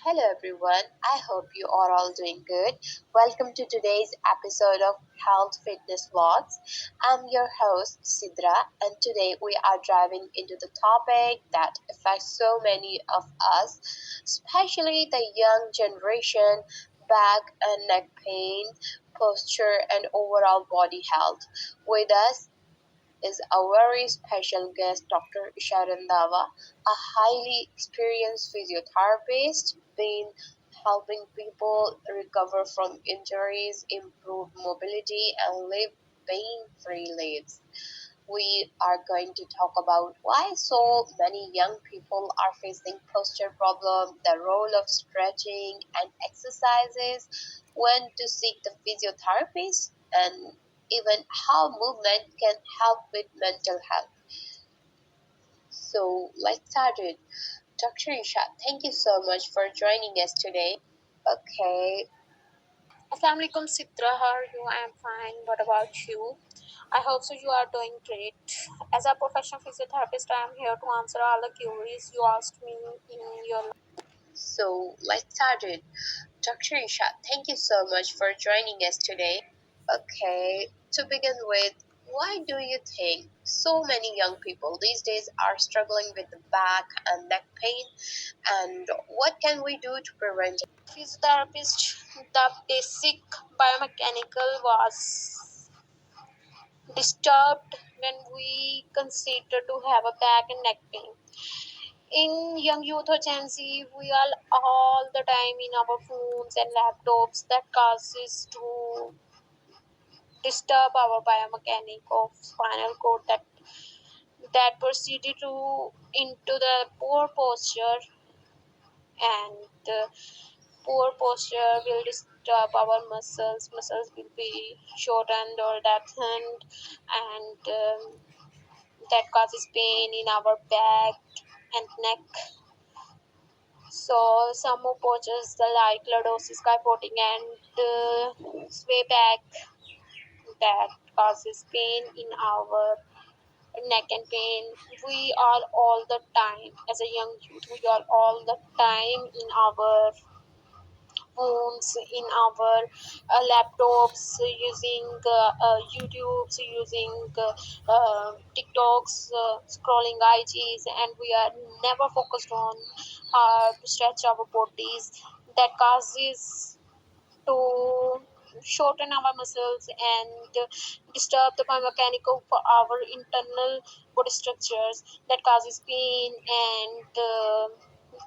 Hello everyone, I hope you are all doing good. Welcome to today's episode of Health Fitness Vlogs. I'm your host Sidra, and today we are driving into the topic that affects so many of us, especially the young generation: back and neck pain, posture, and overall body health. With us is a very special guest, Dr. Sharon Dava, a highly experienced physiotherapist, been helping people recover from injuries, improve mobility, and live pain-free lives. We are going to talk about why so many young people are facing posture problems, the role of stretching and exercises, when to seek the physiotherapist, and even how movement can help with mental health. So let's start it. Dr. Isha, thank you so much for joining us today. Okay, Assalamu alaikum Sitra, how are you? I am fine. What about you? I hope so you are doing great. As a professional physiotherapist, I am here to answer all the queries you asked me in your life. so let's start it. Dr. Isha, thank you so much for joining us today. Okay, to begin with, why do you think so many young people these days are struggling with the back and neck pain? And what can we do to prevent it? Physiotherapist, the basic biomechanical was disturbed when we consider to have a back and neck pain. In young youth or Gen Z, we are all the time in our phones and laptops that causes to disturb our biomechanic of spinal cord that proceeded to into the poor posture, and poor posture will disturb our muscles will be shortened or lengthened, and that causes pain in our back and neck. So some more postures like lordosis, kyphotic, and sway back that causes pain in our neck and pain. We are all the time as a young youth, we are all the time in our phones, in our laptops, using YouTubes, using TikToks, scrolling IGs, and we are never focused on how to stretch our bodies. That causes to shorten our muscles and disturb the biomechanics of our internal body structures. That causes pain, and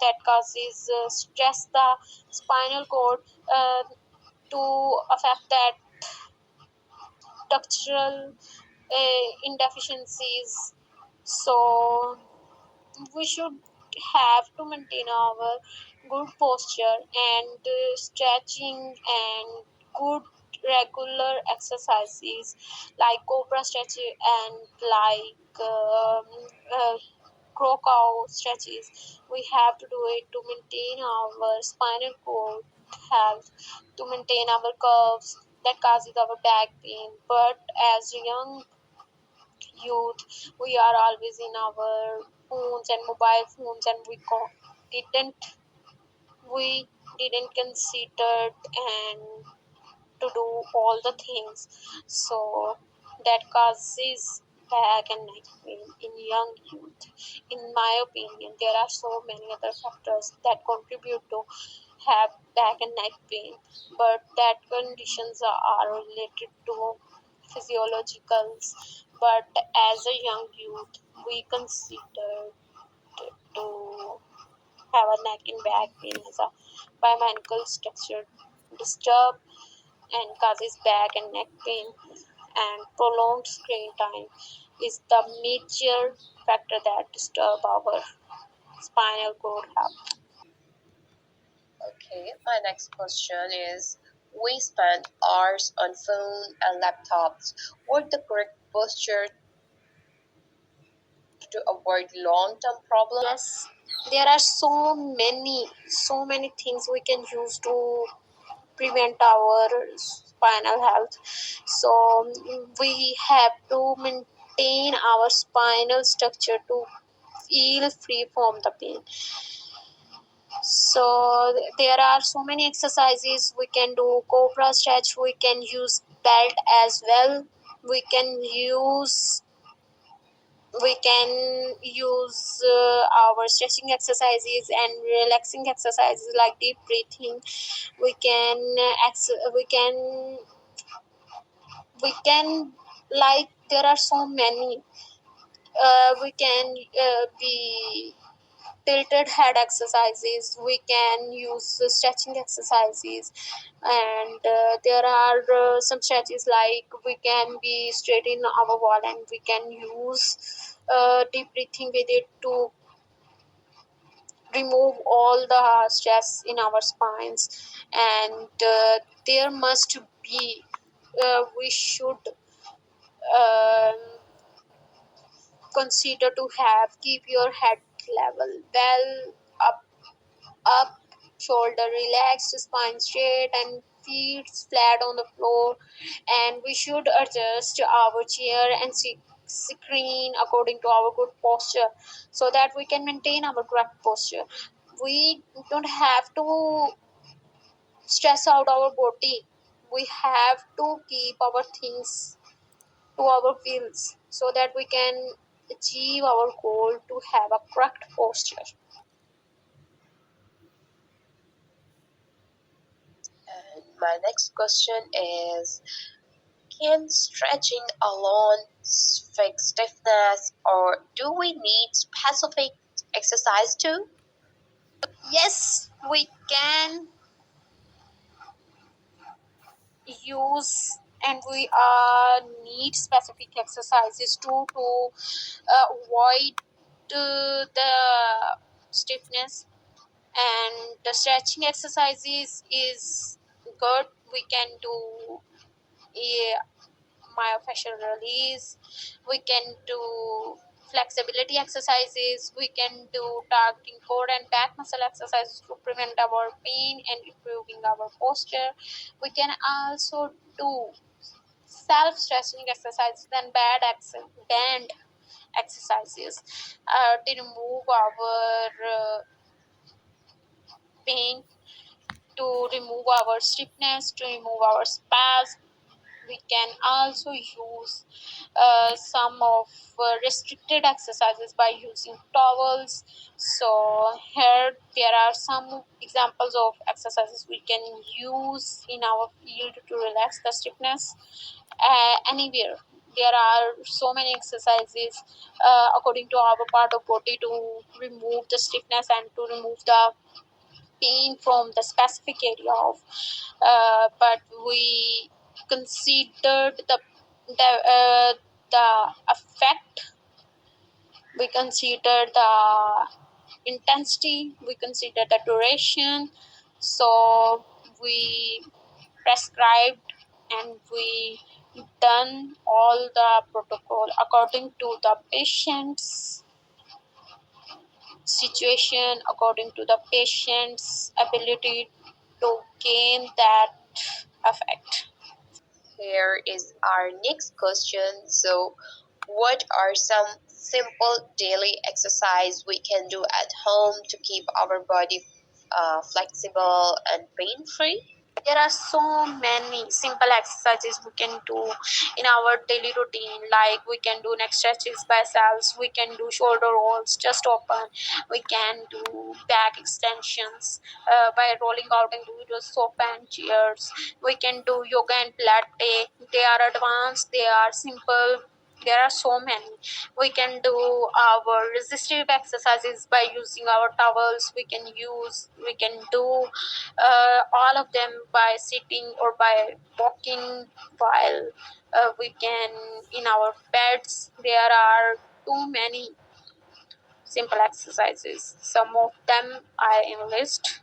that causes stress the spinal cord, uh, to affect that structural indeficiencies. So we should have to maintain our good posture and stretching and good regular exercises like cobra stretch and like crow cow stretches. We have to do it to maintain our spinal cord health, to maintain our curves that causes our back pain. But as young youth, we are always in our phones and mobile phones, and didn't we didn't consider and to do all the things. So that causes back and neck pain in young youth. In my opinion, there are so many other factors that contribute to have back and neck pain, but that conditions are related to physiologicals. But as a young youth, we consider to have a neck and back pain as a biomechanical structure disturb and causes back and neck pain, and prolonged screen time is the major factor that disturb our spinal cord health. Okay, my next question is, we spend hours on phone and laptops. What the correct posture to avoid long-term problems? Yes, there are so many things we can use to prevent our spinal health. So we have to maintain our spinal structure to feel free from the pain. So there are so many exercises we can do. Cobra stretch, we can use belt as well. we can use we can use our stretching exercises and relaxing exercises like deep breathing. we can we can like there are so many. We can be tilted head exercises. We can use stretching exercises, and there are some stretches like we can be straight in our wall and we can use deep breathing with it to remove all the stress in our spines. And there must be we should um, consider to have keep your head level well up, shoulder relaxed, spine straight, and feet flat on the floor. And we should adjust our chair and screen according to our good posture, so that we can maintain our correct posture. We don't have to stress out our body. We have to keep our things to our wheels, so that we can achieve our goal to have a correct posture. And my next question is, can stretching alone fix stiffness, or do we need specific exercise too? Yes, we can use, and we need specific exercises to avoid the stiffness. And the stretching exercises is good. We can do a myofascial release. We can do flexibility exercises. We can do targeting core and back muscle exercises to prevent our pain and improving our posture. We can also do self stretching exercises and band exercises to remove our pain, to remove our stiffness, to remove our spasm. We can also use some of restricted exercises by using towels. So here there are some examples of exercises we can use in our field to relax the stiffness. Anywhere there are so many exercises according to our part of body to remove the stiffness and to remove the pain from the specific area of. But we considered the effect, we consider the intensity, we consider the duration. So we prescribed and we done all the protocol according to the patient's situation, according to the patient's ability to gain that effect. Here is our next question. So, what are some simple daily exercise we can do at home to keep our body flexible and pain free? There are so many simple exercises we can do in our daily routine, like we can do neck stretches by ourselves, we can do shoulder rolls just open, we can do back extensions by rolling out individual sofa and chairs, we can do yoga and pilates. They are advanced, they are simple, there are so many. We can do our resistive exercises by using our towels. We can do all of them by sitting or by walking, while we can in our beds. There are too many simple exercises. Some of them I enlist.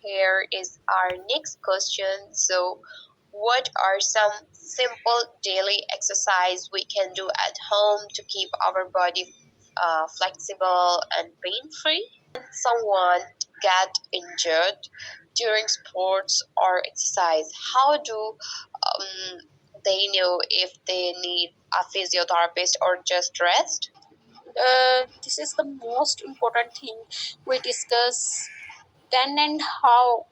Here is our next question. So, what are some simple daily exercise we can do at home to keep our body flexible and pain free? Someone get injured during sports or exercise, how do they know if they need a physiotherapist or just rest? This is the most important thing we discuss then and how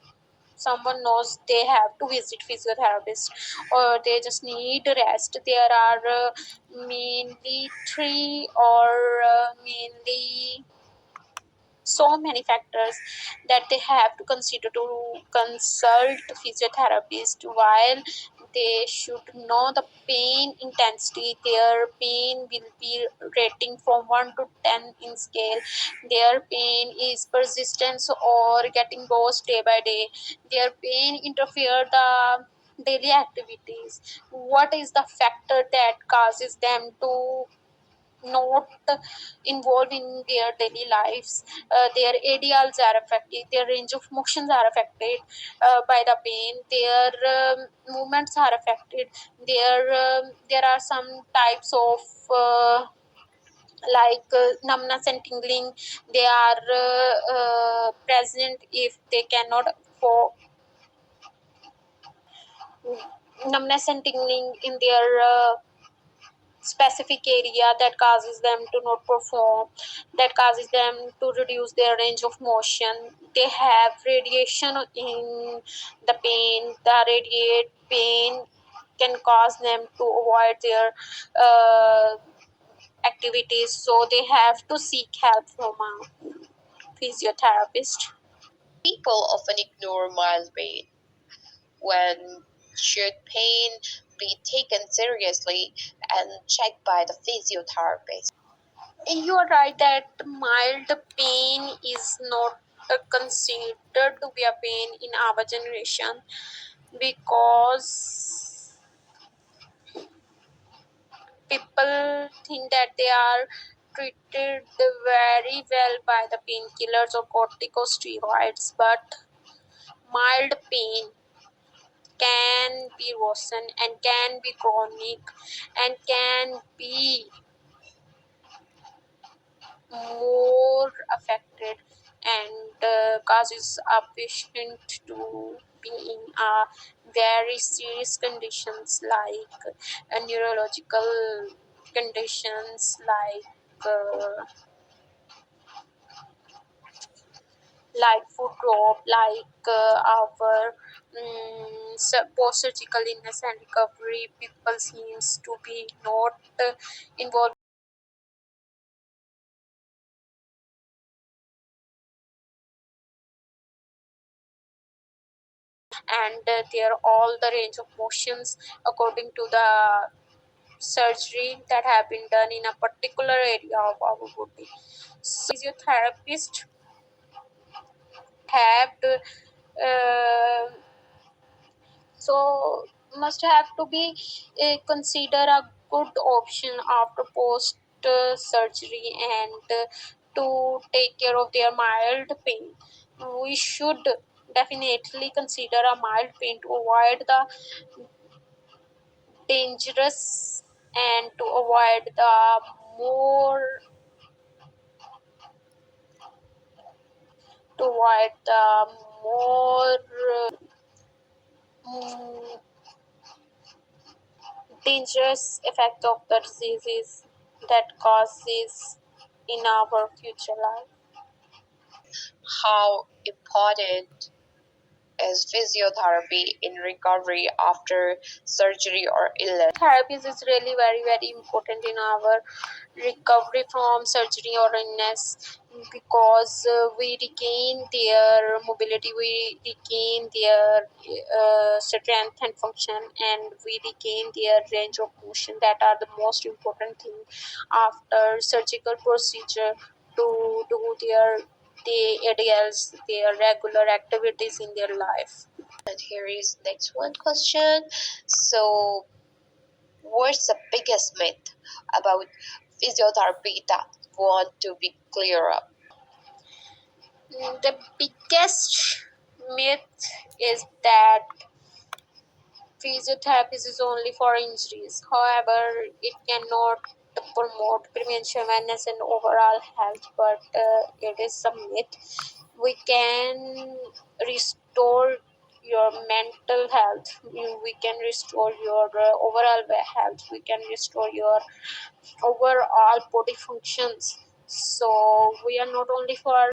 someone knows they have to visit physiotherapist or they just need rest? There are mainly three or mainly so many factors that they have to consider to consult physiotherapist. While they should know the pain intensity, their pain will be rating from 1 to 10 in scale. Their pain is persistence or getting worse day by day. Their pain interfere the daily activities. What is the factor that causes them to not involved in their daily lives? Their ADLs are affected, their range of motions are affected by the pain, their movements are affected, there are some types of numbness and tingling, they are present if they cannot for numbness and tingling in their specific area, that causes them to not perform, that causes them to reduce their range of motion. They have radiation in the pain. The radiate pain can cause them to avoid their uh, activities, so they have to seek help from a physiotherapist. People often ignore mild pain. When should pain be taken seriously and checked by the physiotherapist? You are right that mild pain is not considered to be a pain in our generation, because people think that they are treated very well by the painkillers or corticosteroids, but mild pain can be worsened and can be chronic and can be more affected and causes a patient to be in a very serious conditions like neurological conditions like foot drop, like our post-surgical illness and recovery. People seems to be not involved, and their all the range of motions according to the surgery that have been done in a particular area of our body. So physiotherapist have to, so must have to be consider a good option after post surgery and to take care of their mild pain. We should definitely consider a mild pain to avoid the dangerous and to avoid the more to avoid the more mm, dangerous effect of the diseases that causes in our future life. How important is physiotherapy in recovery after surgery or illness? Therapies is really very important in our recovery from surgery or illness, because we regain their mobility, we regain their strength and function, and we regain their range of motion. That are the most important thing after surgical procedure to do their ADLs, their regular activities in their life. And here is next one question. So, what's the biggest myth about physiotherapy that want to be clear up? The biggest myth is that physiotherapy is only for injuries. However, it cannot promote prevention, wellness, and overall health, but it is a myth. We can restore your mental health, we can restore your overall health, we can restore your overall body functions. So, we are not only for